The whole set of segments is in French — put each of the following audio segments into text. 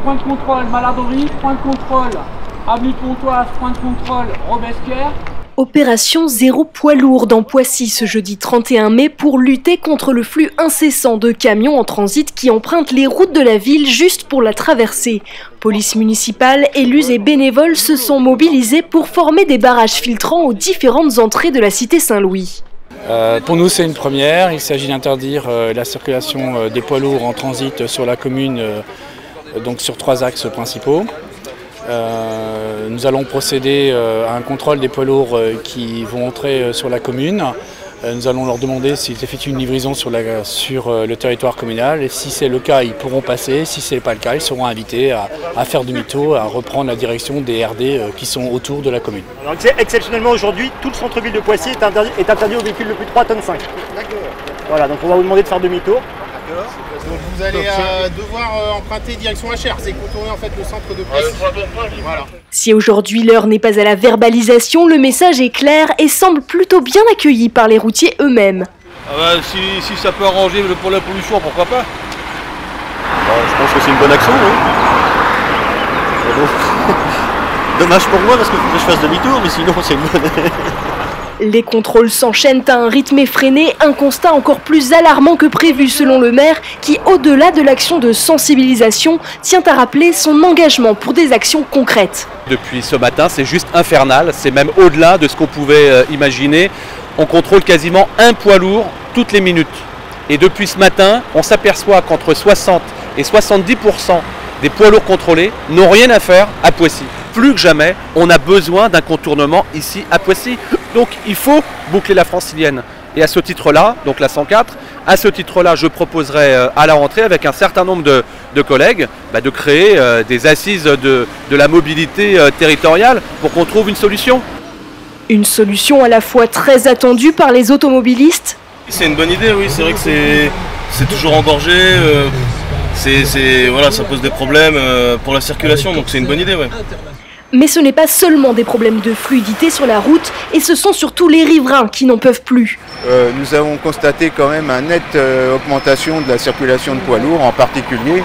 point de contrôle Maladorie, point de contrôle avenue Pontoise, point de contrôle Robespierre. Opération zéro poids lourd dans Poissy ce jeudi 31 mai pour lutter contre le flux incessant de camions en transit qui empruntent les routes de la ville juste pour la traverser. Police municipale, élus et bénévoles se sont mobilisés pour former des barrages filtrants aux différentes entrées de la cité Saint-Louis. Pour nous, c'est une première. Il s'agit d'interdire la circulation des poids lourds en transit sur la commune, donc sur 3 axes principaux. Nous allons procéder à un contrôle des poids lourds qui vont entrer sur la commune. Nous allons leur demander s'ils effectuent une livraison sur le territoire communal. Et si c'est le cas, ils pourront passer. Si ce n'est pas le cas, ils seront invités à faire demi-tour, à reprendre la direction des RD qui sont autour de la commune. Alors, exceptionnellement aujourd'hui, tout le centre-ville de Poissy est interdit aux véhicules de plus de 3,5 tonnes. Voilà, donc on va vous demander de faire demi-tour. Donc vous allez devoir emprunter direction HR, c'est contourner en fait le centre de Poissy. Voilà. Si aujourd'hui l'heure n'est pas à la verbalisation, le message est clair et semble plutôt bien accueilli par les routiers eux-mêmes. Ah bah, si ça peut arranger pour la pollution, pourquoi pas? Je pense que c'est une bonne action, oui. Dommage pour moi parce qu'il faut que je fasse demi-tour, mais sinon c'est une bonne. Les contrôles s'enchaînent à un rythme effréné, un constat encore plus alarmant que prévu selon le maire qui, au-delà de l'action de sensibilisation, tient à rappeler son engagement pour des actions concrètes. Depuis ce matin, c'est juste infernal, c'est même au-delà de ce qu'on pouvait imaginer. On contrôle quasiment un poids lourd toutes les minutes. Et depuis ce matin, on s'aperçoit qu'entre 60 et 70% des poids lourds contrôlés n'ont rien à faire à Poissy. Plus que jamais, on a besoin d'un contournement ici à Poissy. Donc il faut boucler la francilienne. Et à ce titre-là, donc la 104, à ce titre-là, je proposerai à la rentrée avec un certain nombre de collègues de créer des assises de la mobilité territoriale pour qu'on trouve une solution. Une solution à la fois très attendue par les automobilistes. C'est une bonne idée, oui, c'est vrai que c'est toujours engorgé, voilà, ça pose des problèmes pour la circulation, donc c'est une bonne idée, ouais. Mais ce n'est pas seulement des problèmes de fluidité sur la route, et ce sont surtout les riverains qui n'en peuvent plus. Nous avons constaté quand même une nette augmentation de la circulation de poids lourds en particulier,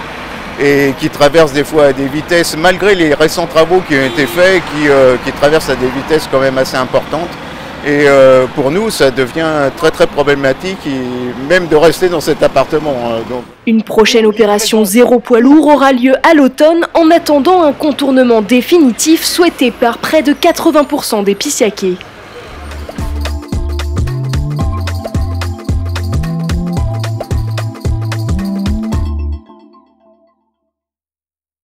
et qui traversent des fois à des vitesses, malgré les récents travaux qui ont été faits, qui traversent à des vitesses quand même assez importantes. Et pour nous, ça devient très très problématique, même de rester dans cet appartement. Donc. Une prochaine opération zéro poids lourd aura lieu à l'automne, en attendant un contournement définitif souhaité par près de 80% des Pissiaquais.